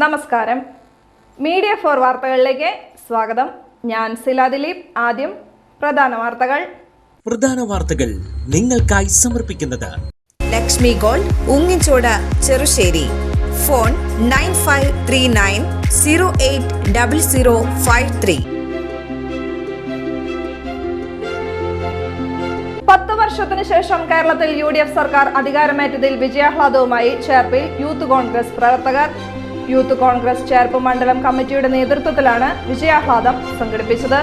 നമസ്കാരം. Media for വാർത്തകളിലേക്ക് സ്വാഗതം. ഞാൻ സില ദിലീപ്. ആദ്യം പ്രധാന വാർത്തകൾ നിങ്ങൾക്കായി സമർപ്പിക്കുന്നത് ലക്ഷ്മി ഗോൾഡ്, ഉങ്ങിച്ചോട്, ചെറുശ്ശേരി. ഫോൺ 9539080053. 10 വർഷത്തിനു ശേഷം കേരളത്തിൽ UDF സർക്കാർ അധികാരമേറ്റതിൽ വിജയാഹ്ലാദവുമായി ചേർപ്പിൽ യൂത്ത് കോൺഗ്രസ് പ്രവർത്തകർ. യൂത്ത് കോൺഗ്രസ് ചേർപ്പ് മണ്ഡലം കമ്മിറ്റിയുടെ നേതൃത്വത്തിലാണ് വിജയാഹ്ലാദം സംഘടിപ്പിച്ചത്.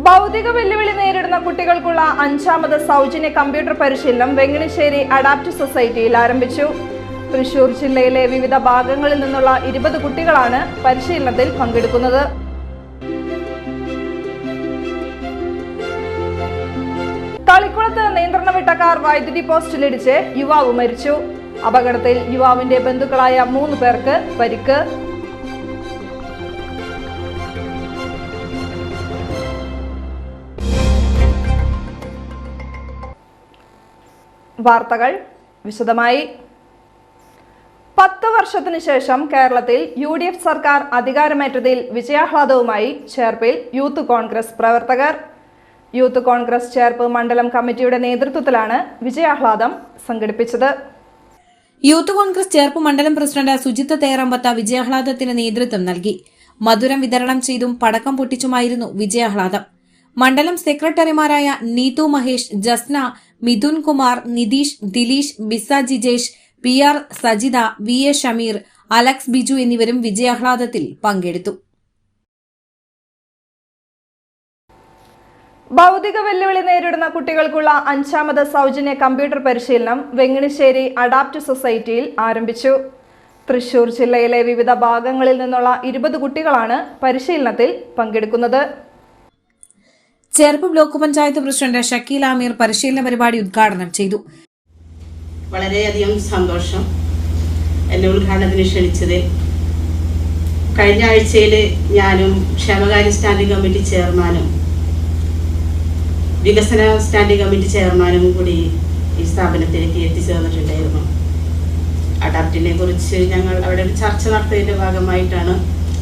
ഭൗതിക വെല്ലുവിളി നേരിടുന്ന കുട്ടികൾക്കുള്ള 5ാമത് സൗജന്യ കമ്പ്യൂട്ടർ പരിശീലനം വെങ്ങണിശ്ശേരി അഡാപ്റ്റ് സൊസൈറ്റിയിൽ ആരംഭിച്ചു. തൃശൂർ ജില്ലയിലെ വിവിധ ഭാഗങ്ങളിൽ നിന്നുള്ള 20 കുട്ടികളാണ് പരിശീലനത്തിൽ പങ്കെടുക്കുന്നത്. തളിക്കുളത്ത് നിയന്ത്രണം വിട്ട കാർ വൈദ്യുതി പോസ്റ്റിലിടിച്ച് യുവാവ് മരിച്ചു. അപകടത്തിൽ യുവാവിന്റെ ബന്ധുക്കളായ 3 പേർക്ക് പരിക്ക്. വാർത്തകൾ വിശദമായി. 10 വർഷത്തിനു ശേഷം കേരളത്തിൽ UDF സർക്കാർ അധികാരമേറ്റതിൽ വിജയാഹ്ലാദവുമായി ചേർപ്പിൽ യൂത്ത് കോൺഗ്രസ് പ്രവർത്തകർ. യൂത്ത് കോൺഗ്രസ് ചേർപ്പ് മണ്ഡലം കമ്മിറ്റിയുടെ നേതൃത്വത്തിലാണ് വിജയാഹ്ലാദം സംഘടിപ്പിച്ചത്. യൂത്ത് കോൺഗ്രസ് ചേർപ്പ് മണ്ഡലം പ്രസിഡന്റ് സുജിത്ത് തേറമ്പത്ത വിജയാഹ്ലാദത്തിന് നേതൃത്വം നൽകി. മധുരം വിതരണം ചെയ്തും പടക്കം പൊട്ടിച്ചുമായിരുന്നു വിജയാഹ്ലാദം. മണ്ഡലം സെക്രട്ടറിമാരായ Neethu Mahesh, Jasna, Mithun Kumar, Nitheesh, Dileesh, Bisa Jijesh, PR Sajitha, VA Shameer, Alex Biju എന്നിവരും വിജയാഹ്ലാദത്തിൽ പങ്കെടുത്തു. ഭൗതിക വെല്ലുവിളി നേരിടുന്ന കുട്ടികൾക്കുള്ള 5ാമത് സൗജന്യ കമ്പ്യൂട്ടർ പരിശീലനം വെങ്ങണിശ്ശേരി അഡാപ്റ്റ് സൊസൈറ്റിയിൽ ആരംഭിച്ചു. തൃശൂർ ജില്ലയിലെ വിവിധ ഭാഗങ്ങളിൽ നിന്നുള്ള 20 കുട്ടികളാണ് പരിശീലനത്തിൽ പങ്കെടുക്കുന്നത്. ചേർപ്പ് ബ്ലോക്ക് പഞ്ചായത്ത് പ്രസിഡന്റ് ഷക്കീൽ ആമീർ പരിശീലന പരിപാടി ഉദ്ഘാടനം ചെയ്തു. വളരെയധികം സന്തോഷം എന്നെ ഉദ്ഘാടനത്തിന് ക്ഷണിച്ചതിൽ. കഴിഞ്ഞ ആഴ്ചയിൽ ഞാനും ക്ഷേമകാര്യ സ്റ്റാൻഡിംഗ് കമ്മിറ്റി ചെയർമാനും വികസന സ്റ്റാൻഡിംഗ് കമ്മിറ്റി ചെയർമാനും കൂടി ഈ സ്ഥാപനത്തിലേക്ക് എത്തിച്ചേർന്നിട്ടുണ്ടായിരുന്നു. അഡാപ്റ്റിനെ കുറിച്ച് ഞങ്ങൾ അവിടെ ഒരു ചർച്ച നടത്തിയതിൻ്റെ ഭാഗമായിട്ടാണ്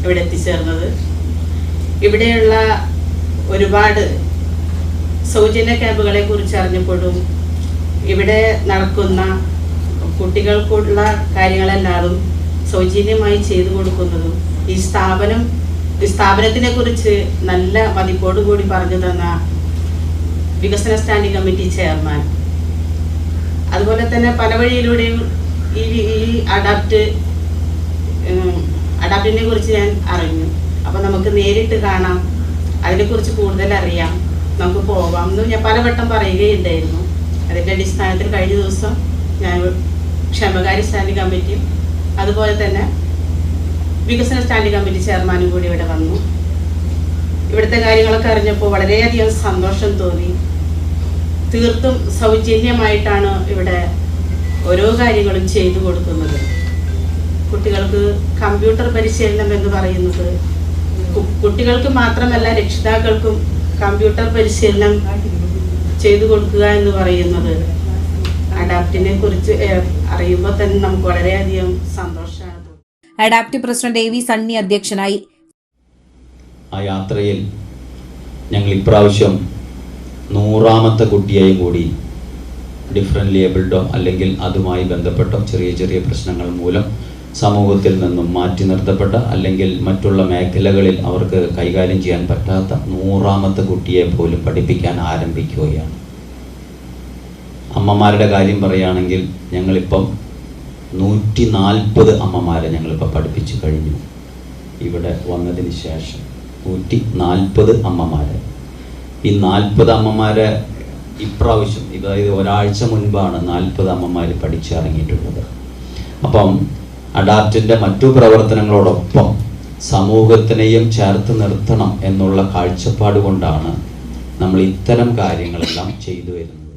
ഇവിടെ എത്തിച്ചേർന്നത്. ഇവിടെയുള്ള ഒരുപാട് സൗജന്യ ക്യാമ്പുകളെ കുറിച്ച് അറിഞ്ഞപ്പോഴും ഇവിടെ നടക്കുന്ന കുട്ടികൾക്കുള്ള കാര്യങ്ങളെല്ലാതും സൗജന്യമായി ചെയ്തു കൊടുക്കുന്നതും ഈ സ്ഥാപനത്തിനെ കുറിച്ച് നല്ല മതിപ്പോടുകൂടി പറഞ്ഞു തന്ന വികസന സ്റ്റാൻഡിംഗ് കമ്മിറ്റി ചെയർമാൻ, അതുപോലെ തന്നെ പല വഴിയിലൂടെയും ഈ അഡാപ്റ്റിനെ കുറിച്ച് ഞാൻ അറിഞ്ഞു. അപ്പോൾ നമുക്ക് നേരിട്ട് കാണാം, അതിനെക്കുറിച്ച് കൂടുതൽ അറിയാം, നമുക്ക് പോവാം എന്ന് ഞാൻ പലവട്ടം പറയുകയുണ്ടായിരുന്നു. അതിൻ്റെ അടിസ്ഥാനത്തിൽ കഴിഞ്ഞ ദിവസം ഞാൻ ക്ഷേമകാര്യ സ്റ്റാൻഡിംഗ് കമ്മിറ്റിയും അതുപോലെ തന്നെ വികസന സ്റ്റാൻഡിംഗ് കമ്മിറ്റി ചെയർമാനും കൂടി ഇവിടെ വന്നു. ഇവിടുത്തെ കാര്യങ്ങളൊക്കെ അറിഞ്ഞപ്പോൾ വളരെയധികം സന്തോഷം തോന്നി. തീർത്തും സൗജന്യമായിട്ടാണ് ഇവിടെ ഓരോ കാര്യങ്ങളും ചെയ്തു കൊടുക്കുന്നത്. കുട്ടികൾക്ക് കമ്പ്യൂട്ടർ പരിശീലനം എന്ന് പറയുന്നത് കുട്ടികൾക്ക് മാത്രമല്ല രക്ഷിതാക്കൾക്കും കമ്പ്യൂട്ടർ പരിശീലനം ചെയ്തു കൊടുക്കുക എന്ന് പറയുന്നത് അഡാപ്റ്റിനെ കുറിച്ച് അറിയുമ്പോൾ തന്നെ നമുക്ക് വളരെയധികം സന്തോഷമാണ്. അഡാപ്റ്റ് പ്രസിഡന്റ് AV സണ്ണി അധ്യക്ഷനായി. ആ യാത്രയിൽ ഞങ്ങൾ ഇപ്രാവശ്യം 100ാമത്തെ കുട്ടിയെയും കൂടി ഡിഫറൻ്റ്ലി ഏബിൾഡോ അല്ലെങ്കിൽ അതുമായി ബന്ധപ്പെട്ട ചെറിയ ചെറിയ പ്രശ്നങ്ങൾ മൂലം സമൂഹത്തിൽ നിന്നും മാറ്റി നിർത്തപ്പെട്ട അല്ലെങ്കിൽ മറ്റുള്ള മേഖലകളിൽ അവർക്ക് കൈകാര്യം ചെയ്യാൻ പറ്റാത്ത 100ാമത്തെ കുട്ടിയെ പോലും പഠിപ്പിക്കാൻ ആരംഭിക്കുകയാണ്. അമ്മമാരുടെ കാര്യം പറയുകയാണെങ്കിൽ ഞങ്ങളിപ്പം 140 അമ്മമാരെ ഞങ്ങളിപ്പോൾ പഠിപ്പിച്ചു കഴിഞ്ഞു. ഇവിടെ വന്നതിന് ശേഷം 140 അമ്മമാരെ. ഈ 40 അമ്മമാരെ ഇപ്രാവശ്യം, അതായത് ഒരാഴ്ച മുൻപാണ് 40 അമ്മമാർ പഠിച്ചിറങ്ങിയിട്ടുള്ളത്. അപ്പം അഡാപ്റ്റിൻ്റെ മറ്റു പ്രവർത്തനങ്ങളോടൊപ്പം സമൂഹത്തിനെയും ചേർത്ത് നിർത്തണം എന്നുള്ള കാഴ്ചപ്പാട് കൊണ്ടാണ് നമ്മൾ ഇത്തരം കാര്യങ്ങളെല്ലാം ചെയ്തു വരുന്നത്.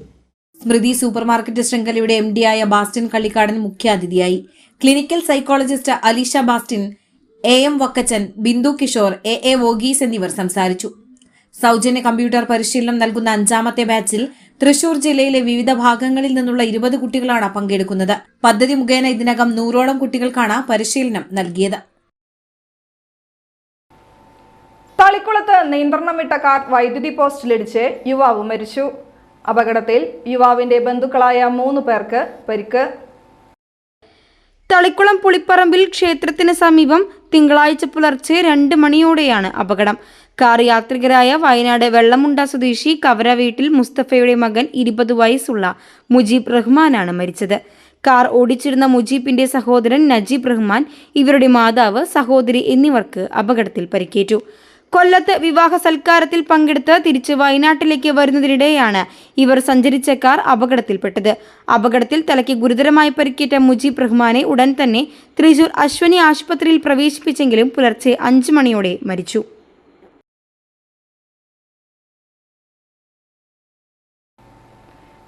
സ്മൃതി സൂപ്പർമാർക്കറ്റ് ശൃംഖലയുടെ MD-ആയ ബാസ്റ്റിൻ കള്ളിക്കാടൻ മുഖ്യാതിഥിയായി. Clinical psychologist Alisha Bastin, AM Vakkachan, Bindu Kishore, AA വോഗീസ് എന്നിവർ സംസാരിച്ചു. സൗജന്യ കമ്പ്യൂട്ടർ പരിശീലനം നൽകുന്ന 5ാമത്തെ ബാച്ചിൽ തൃശൂർ ജില്ലയിലെ വിവിധ ഭാഗങ്ങളിൽ നിന്നുള്ള 20 കുട്ടികളാണ് പങ്കെടുക്കുന്നത്. പദ്ധതി മുഖേന ഇതിനകം 100ഓളം കുട്ടികൾക്കാണ് പരിശീലനം നൽകിയത്. തളിക്കുളത്ത് നിയന്ത്രണം വിട്ട കാർ വൈദ്യുതി പോസ്റ്റിലിടിച്ച് യുവാവ് മരിച്ചു. അപകടത്തിൽ യുവാവിന്റെ ബന്ധുക്കളായ 3 പേർക്ക് പരിക്ക്. തളിക്കുളം പുളിപ്പറമ്പിൽ ക്ഷേത്രത്തിന് സമീപം തിങ്കളാഴ്ച പുലർച്ചെ 2 മണിയോടെയാണ് അപകടം. കാർ യാത്രികരായ വയനാട് വെള്ളമുണ്ട സ്വദേശി കവര വീട്ടിൽ മുസ്തഫയുടെ മകൻ 20 വയസ്സുള്ള മുജീബ് റഹ്മാനാണ് മരിച്ചത്. കാർ ഓടിച്ചിരുന്ന മുജീബിന്റെ സഹോദരൻ നജീബ് റഹ്മാൻ, ഇവരുടെ മാതാവ്, സഹോദരി എന്നിവർക്ക് അപകടത്തിൽ പരിക്കേറ്റു. കൊല്ലത്ത് വിവാഹ സൽക്കാരത്തിൽ പങ്കെടുത്ത് തിരിച്ച് വയനാട്ടിലേക്ക് വരുന്നതിനിടെയാണ് ഇവർ സഞ്ചരിച്ച കാർ അപകടത്തിൽപ്പെട്ടത്. അപകടത്തിൽ തലയ്ക്ക് ഗുരുതരമായി പരിക്കേറ്റ മുജീബ് റഹ്മാനെ ഉടൻ തന്നെ തൃശൂർ അശ്വനി ആശുപത്രിയിൽ പ്രവേശിപ്പിച്ചെങ്കിലും പുലർച്ചെ 5 മണിയോടെ മരിച്ചു.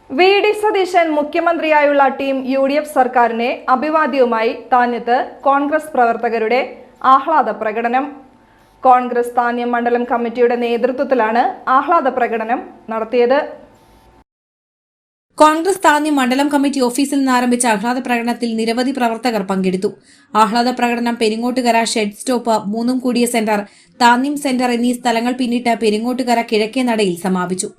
വി.ഡി. സതീശൻ മുഖ്യമന്ത്രിയായുള്ള ടീം UDF സർക്കാരിനെ അഭിവാദ്യവുമായി താന്യത്ത് കോൺഗ്രസ് പ്രവർത്തകരുടെ ആഹ്ലാദ പ്രകടനം. കോൺഗ്രസ് താന്യം മണ്ഡലം കമ്മിറ്റിയുടെ നേതൃത്വത്തിലാണ് ആഹ്ലാദ പ്രകടനം നടത്തിയത്. കോൺഗ്രസ് താന്യം മണ്ഡലം കമ്മിറ്റി ഓഫീസിൽ നിന്ന് ആരംഭിച്ച ആഹ്ലാദ പ്രകടനത്തിൽ നിരവധി പ്രവർത്തകർ പങ്കെടുത്തു. ആഹ്ലാദ പ്രകടനം പെരിങ്ങോട്ടുകര ഷെഡ് സ്റ്റോപ്പ്, മൂന്നുംകൂടിയ സെന്റർ, താന്യം സെന്റർ എന്നീ സ്ഥലങ്ങൾ പിന്നിട്ട് പെരിങ്ങോട്ടുകര കിഴക്കേ നടയിൽ സമാപിച്ചു.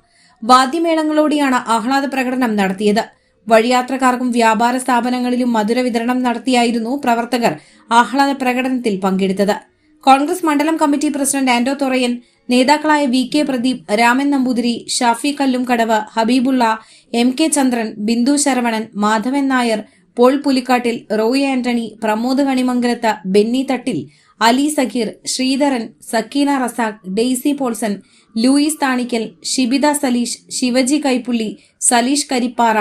വാദ്യമേളങ്ങളോടെയാണ് ആഹ്ലാദ പ്രകടനം നടത്തിയത്. വഴിയാത്രക്കാർക്കും വ്യാപാര സ്ഥാപനങ്ങളിലും മധുര വിതരണം നടത്തിയായിരുന്നു പ്രവർത്തകർ ആഹ്ലാദ പ്രകടനത്തിൽ പങ്കെടുത്തത്. കോൺഗ്രസ് മണ്ഡലം കമ്മിറ്റി പ്രസിഡന്റ് ആന്റോ തൊറയൻ, നേതാക്കളായ VK Pradeep, Raman Namboothiri, Shafi Kallumkadavu, Habeebulla, MK Chandran, Bindu Saravanan, Madhavan Nair, Paul Pulikkattil, Roy Antony, Pramod Kanimangalath, Benny Thattil, Ali Sakeer, Sreedharan, Sakeena Razak, Daisy Paulson, Louis Thanikkal, Shibitha Saleesh, Shivaji Kaipully, Saleesh Karippara,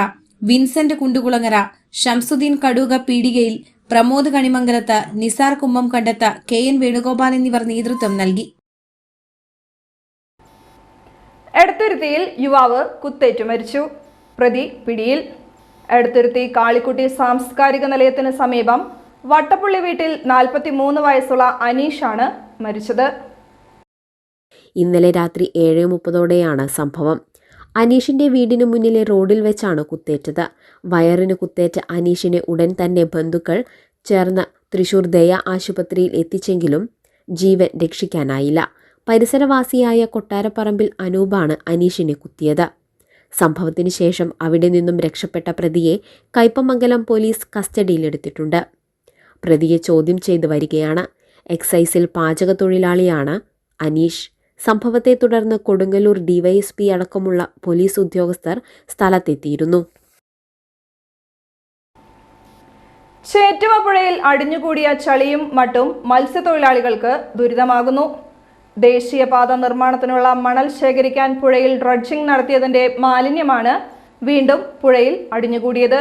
Vincent Kundukulangara, Shamsudheen Kaduka പീടികയിൽ, പ്രമോദ് കണിമംഗലത്ത്, നിസാർ കുമ്മം കണ്ടത്ത്, KN വേണുഗോപാൽ എന്നിവർ നേതൃത്വം നൽകി. എടത്തുരുത്തിയിൽ യുവാവ് കുത്തേറ്റു മരിച്ചു. പ്രതി പിടിയിൽ. എടത്തുരുത്തി കാളിക്കുട്ടി സാംസ്കാരിക നിലയത്തിന് സമീപം വട്ടപ്പുള്ളി വീട്ടിൽ 43 വയസ്സുള്ള അനീഷാണ് മരിച്ചത്. ഇന്നലെ രാത്രി 7:30ഓടെയാണ് സംഭവം. അനീഷിന്റെ വീടിന് മുന്നിലെ റോഡിൽ വെച്ചാണ് കുത്തേറ്റത്. വയറിന് കുത്തേറ്റ അനീഷിനെ ഉടൻ തന്നെ ബന്ധുക്കൾ ചേർന്ന് തൃശൂർ ദയ ആശുപത്രിയിൽ എത്തിച്ചെങ്കിലും ജീവൻ രക്ഷിക്കാനായില്ല. പരിസരവാസിയായ കൊട്ടാരപ്പറമ്പിൽ അനൂപാണ് അനീഷിനെ കുത്തിയത്. സംഭവത്തിന് ശേഷം അവിടെ നിന്നും രക്ഷപ്പെട്ട പ്രതിയെ കയ്പമംഗലം പോലീസ് കസ്റ്റഡിയിലെടുത്തിട്ടുണ്ട്. പ്രതിയെ ചോദ്യം ചെയ്തു വരികയാണ്. എക്സൈസിൽ പാചക തൊഴിലാളിയാണ് അനീഷ്. സംഭവത്തെ തുടർന്ന് കൊടുങ്ങല്ലൂർ DYSP അടക്കമുള്ള പോലീസ് ഉദ്യോഗസ്ഥർ സ്ഥലത്തെത്തിയിരുന്നു. ചേറ്റുവ പുഴയിൽ അടിഞ്ഞുകൂടിയ ചളിയും മട്ടും മത്സ്യത്തൊഴിലാളികൾക്ക് ദുരിതമാകുന്നു. ദേശീയപാത നിർമ്മാണത്തിനുള്ള മണൽ ശേഖരിക്കാൻ പുഴയിൽ ഡ്രഡ്ജിംഗ് നടത്തിയതിന്റെ മാലിന്യമാണ് വീണ്ടും പുഴയിൽ അടിഞ്ഞുകൂടിയത്.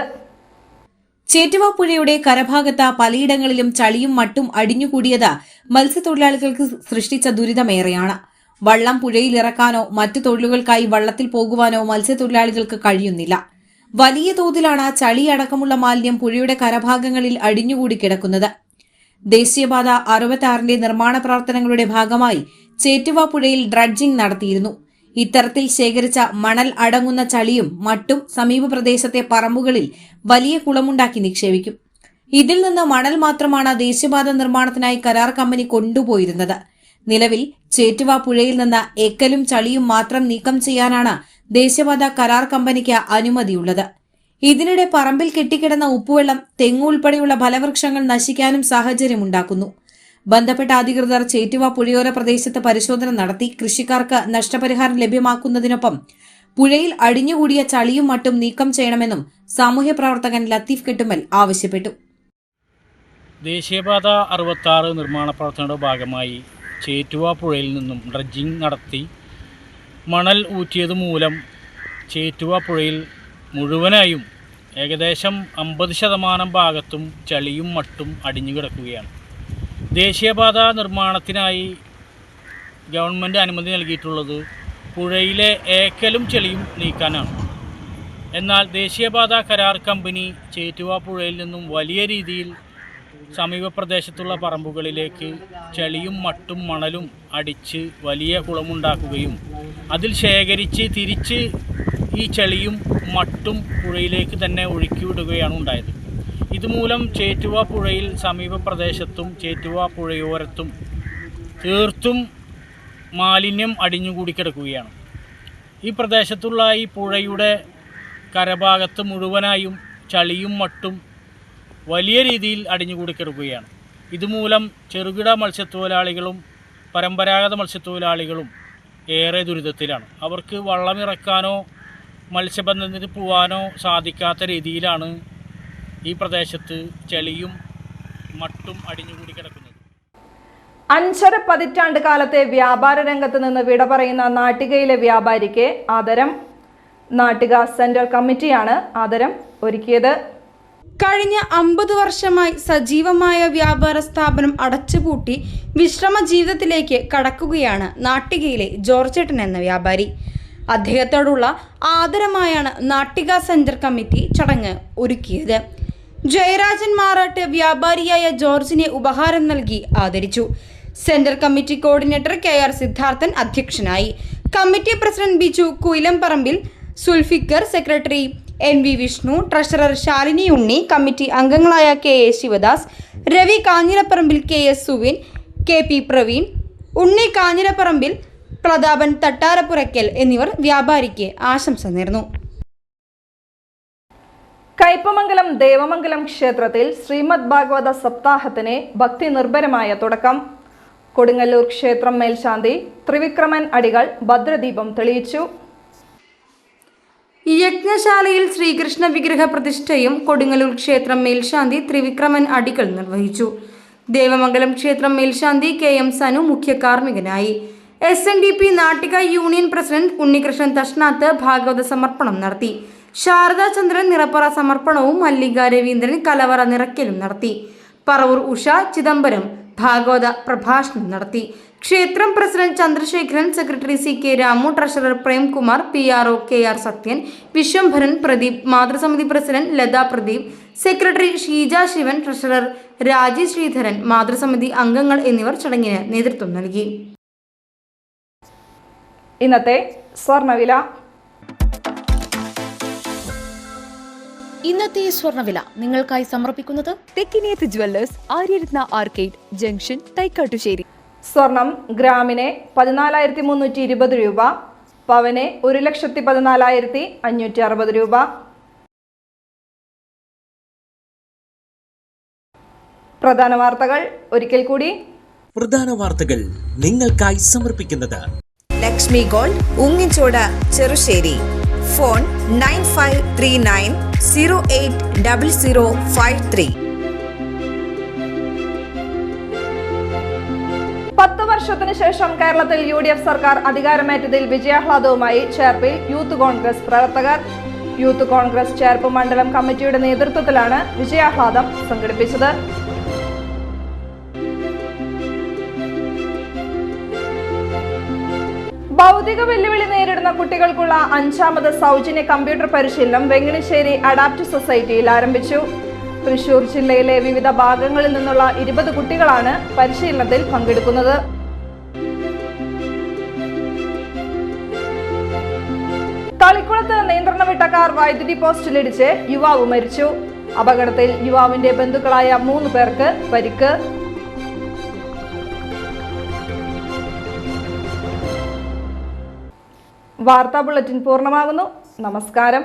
ചേറ്റുവ പുഴയുടെ കരഭാഗത്ത് പലയിടങ്ങളിലും ചളിയും മട്ടും അടിഞ്ഞുകൂടിയത് മത്സ്യത്തൊഴിലാളികൾക്ക് സൃഷ്ടിച്ച ദുരിതമേറെയാണ്. വള്ളം പുഴയിൽ ഇറക്കാനോ മറ്റു തൊഴിലുകൾക്കായി വള്ളത്തിൽ പോകുവാനോ മത്സ്യത്തൊഴിലാളികൾക്ക് കഴിയുന്നില്ല. വലിയ തോതിലാണ് ചളി അടക്കമുള്ള മാലിന്യം പുഴയുടെ കരഭാഗങ്ങളിൽ അടിഞ്ഞുകൂടി കിടക്കുന്നത്. ദേശീയപാത 66ന്റെ നിർമ്മാണ പ്രവർത്തനങ്ങളുടെ ഭാഗമായി ചേറ്റുവ പുഴയിൽ ഡ്രഡ്ജിംഗ് നടത്തിയിരുന്നു. ഇത്തരത്തിൽ ശേഖരിച്ച മണൽ അടങ്ങുന്ന ചളിയും മട്ടും സമീപ പ്രദേശത്തെ പറമ്പുകളിൽ വലിയ കുളമുണ്ടാക്കി നിക്ഷേപിക്കും. ഇതിൽ നിന്ന് മണൽ മാത്രമാണ് ദേശീയപാത നിർമ്മാണത്തിനായി കരാർ കമ്പനി കൊണ്ടുപോയിരുന്നത്. നിലവിൽ ചേറ്റുവ പുഴയിൽ നിന്ന് എക്കലും ചളിയും മാത്രം നീക്കം ചെയ്യാനാണ് ദേശീയപാത കരാർ കമ്പനിക്ക് അനുമതിയുള്ളത്. ഇതിനിടെ പറമ്പിൽ കെട്ടിക്കിടന്ന ഉപ്പുവെള്ളം, തെങ്ങ് ഉൾപ്പെടെയുള്ള ഫലവൃക്ഷങ്ങൾ നശിക്കാനും സാഹചര്യമുണ്ടാക്കുന്നു. ബന്ധപ്പെട്ട അധികൃതർ ചേറ്റുവ പുഴയോര പ്രദേശത്ത് പരിശോധന നടത്തി കൃഷിക്കാർക്ക് നഷ്ടപരിഹാരം ലഭ്യമാക്കുന്നതിനൊപ്പം പുഴയിൽ അടിഞ്ഞുകൂടിയ ചളിയും മട്ടും നീക്കം ചെയ്യണമെന്നും സാമൂഹ്യ പ്രവർത്തകൻ ലത്തീഫ് കെട്ടുമൽ ആവശ്യപ്പെട്ടു. ദേശീയപാത 66 നിർമ്മാണ പ്രവർത്തനങ്ങളുടെ ഭാഗമായി ചേറ്റുവ പുഴയിൽ നിന്നും ഡ്രഡ്ജിംഗ് നടത്തി മണൽ ഊറ്റിയത് മൂലം ചേറ്റുവ പുഴയിൽ മുഴുവനായും ഏകദേശം 50% ഭാഗത്തും ചളിയും മട്ടും അടിഞ്ഞു കിടക്കുകയാണ്. ദേശീയപാത നിർമ്മാണത്തിനായി ഗവൺമെൻറ് അനുമതി നൽകിയിട്ടുള്ളത് പുഴയിലെ ഏക്കലും ചെളിയും നീക്കാനാണ്. എന്നാൽ ദേശീയപാത കരാർ കമ്പനി ചേറ്റുവ പുഴയിൽ നിന്നും വലിയ രീതിയിൽ സമീപ പ്രദേശത്തുള്ള പറമ്പുകളിലേക്ക് ചളിയും മട്ടും മണലും അടിച്ച് വലിയ കുളമുണ്ടാക്കുകയും അതിൽ ശേഖരിച്ച് തിരിച്ച് ഈ ചെളിയും മട്ടും പുഴയിലേക്ക് തന്നെ ഒഴുക്കിവിടുകയാണ് ഉണ്ടായത്. ഇതുമൂലം ചേറ്റുവ പുഴയിൽ സമീപ പ്രദേശത്തും ചേറ്റുവ പുഴയോരത്തും തീർത്തും മാലിന്യം അടിഞ്ഞുകൂടി കിടക്കുകയാണ്. ഈ പ്രദേശത്തുള്ള ഈ പുഴയുടെ കരഭാഗത്ത് മുഴുവനായും ചളിയും മട്ടും വലിയ രീതിയിൽ അടിഞ്ഞുകൂടി കിടക്കുകയാണ്. ഇതുമൂലം ചെറുകിട മത്സ്യത്തൊഴിലാളികളും പരമ്പരാഗത മത്സ്യത്തൊഴിലാളികളും ഏറെ ദുരിതത്തിലാണ്. അവർക്ക് വള്ളമിറക്കാനോ മത്സ്യബന്ധനത്തിന് പോകാനോ സാധിക്കാത്ത രീതിയിലാണ് ഈ പ്രദേശത്ത് ചെളിയും മട്ടും അടിഞ്ഞുകൂടി കിടക്കുന്നത്. 5.5 പതിറ്റാണ്ട് കാലത്തെ വ്യാപാര രംഗത്ത് നിന്ന് വിട പറയുന്ന നാട്ടികയിലെ വ്യാപാരിക്ക് ആദരം. നാട്ടിക സെൻട്രൽ കമ്മിറ്റിയാണ് ആദരം ഒരുക്കിയത്. കഴിഞ്ഞ 50 വർഷമായി സജീവമായ വ്യാപാര സ്ഥാപനം അടച്ചുപൂട്ടി വിശ്രമ ജീവിതത്തിലേക്ക് കടക്കുകയാണ് നാട്ടികയിലെ ജോർജേട്ടൻ എന്ന വ്യാപാരി. അദ്ദേഹത്തോടുള്ള ആദരമായാണ് നാട്ടിക സെന്റർ കമ്മിറ്റി ചടങ്ങ് ഒരുക്കിയത്. ജയരാജൻ മാറാട്ട് വ്യാപാരിയായ ജോർജിനെ ഉപഹാരം നൽകി ആദരിച്ചു. Centre committee coordinator KR Siddharthan അധ്യക്ഷനായി. Committee president Biju Kuyilamparambil, Sulfikar, secretary NV Vishnu, treasurer Shalini Unni, committee അംഗങ്ങളായ KA Sivadas, Ravi Kanjirapparambil, KS Suvin, KP Praveen, Unni Kanjirapparambil, Prathapan Thattarappurakkal എന്നിവർ വ്യാപാരിക്ക് ആശംസ നേർന്നു. കയ്പമംഗലം ദേവമംഗലം ക്ഷേത്രത്തിൽ ശ്രീമദ് ഭാഗവത സപ്താഹത്തിന് ഭക്തി നിർഭരമായ തുടക്കം. കൊടുങ്ങല്ലൂർ ക്ഷേത്രം മേൽശാന്തി ത്രിവിക്രമൻ അടികൾ ഭദ്രദീപം തെളിയിച്ചു. യജ്ഞശാലയിൽ ശ്രീകൃഷ്ണ വിഗ്രഹ പ്രതിഷ്ഠയും കൊടുങ്ങല്ലൂർ ക്ഷേത്രം മേൽശാന്തി ത്രിവിക്രമൻ അടികൾ നിർവഹിച്ചു. ദേവമംഗലം ക്ഷേത്രം മേൽശാന്തി KM സനു മുഖ്യ കാർമ്മികനായി. SNDP Nattika union president Unnikrishnan Thashnath ഭാഗവത സമർപ്പണം നടത്തി. ശാരദാചന്ദ്രൻ നിറപ്പറ സമർപ്പണവും മല്ലിക രവീന്ദ്രൻ കലവറ നിറയ്ക്കലും നടത്തി. പറവൂർ ഉഷ ചിദംബരം ഭാഗവത പ്രഭാഷണം നടത്തി. ക്ഷേത്രം president Chandrasekharan, secretary CK Ramu, treasurer Premkumar, PRO KR Sathyan, Vishwambharan, Pradeep, മാതൃസമിതി president Latha Pradeep, secretary Sheeja Shivan, treasurer Raji Sreedharan, മാതൃസമിതി അംഗങ്ങൾ എന്നിവർ ചടങ്ങിന് നേതൃത്വം നൽകി. ഇന്നത്തെ സ്വർണ്ണവില. ഇന്നത്തെ സ്വർണ്ണവില നിങ്ങൾക്കായി സമർപ്പിക്കുന്നത് Thekkiniyath jewellers, Aryaratna arcade junction, Thaikkattussery. സ്വർണം ഗ്രാമിന് 14,320 രൂപ, പവന് 1,14,560 രൂപ. പ്രധാന വാർത്തകൾ ഒരിക്കൽ കൂടി. പ്രധാന വാർത്തകൾ നിങ്ങൾക്കായി സമർപ്പിക്കുന്നത് ലക്ഷ്മി ഗോൾഡ്, ഉങ്ങിച്ചോട്, ചെറുശ്ശേരി. ഫോൺ 9539080053. 10 വർഷത്തിനു ശേഷം കേരളത്തിൽ UDF സർക്കാർ അധികാരമേറ്റതിൽ വിജയാഹ്ലാദവുമായി ചേർപ്പിൽ യൂത്ത് കോൺഗ്രസ് പ്രവർത്തകർ. യൂത്ത് കോൺഗ്രസ് ചേർപ്പ് മണ്ഡലം കമ്മിറ്റിയുടെ നേതൃത്വത്തിലാണ് വിജയാഹ്ലാദം സംഘടിപ്പിച്ചത്. ഭൗതിക വെല്ലുവിളി നേരിടുന്ന കുട്ടികൾക്കുള്ള 5ാമത് സൗജന്യ കമ്പ്യൂട്ടർ പരിശീലനം വെങ്ങണിശ്ശേരി അഡാപ്റ്റ് സൊസൈറ്റിയിൽ ആരംഭിച്ചു. തൃശൂർ ജില്ലയിലെ വിവിധ ഭാഗങ്ങളിൽ നിന്നുള്ള 20 കുട്ടികളാണ് പരിശീലനത്തിൽ പങ്കെടുക്കുന്നത്. തളിക്കുളത്ത് നിയന്ത്രണം വിട്ട കാർ വൈദ്യുതി പോസ്റ്റിലിടിച്ച് യുവാവ് മരിച്ചു. അപകടത്തിൽ യുവാവിന്റെ ബന്ധുക്കളായ 3 പേർക്ക് പരിക്ക്. വാർത്താ ബുള്ളറ്റിൻ പൂർണ്ണമാകുന്നു. നമസ്കാരം.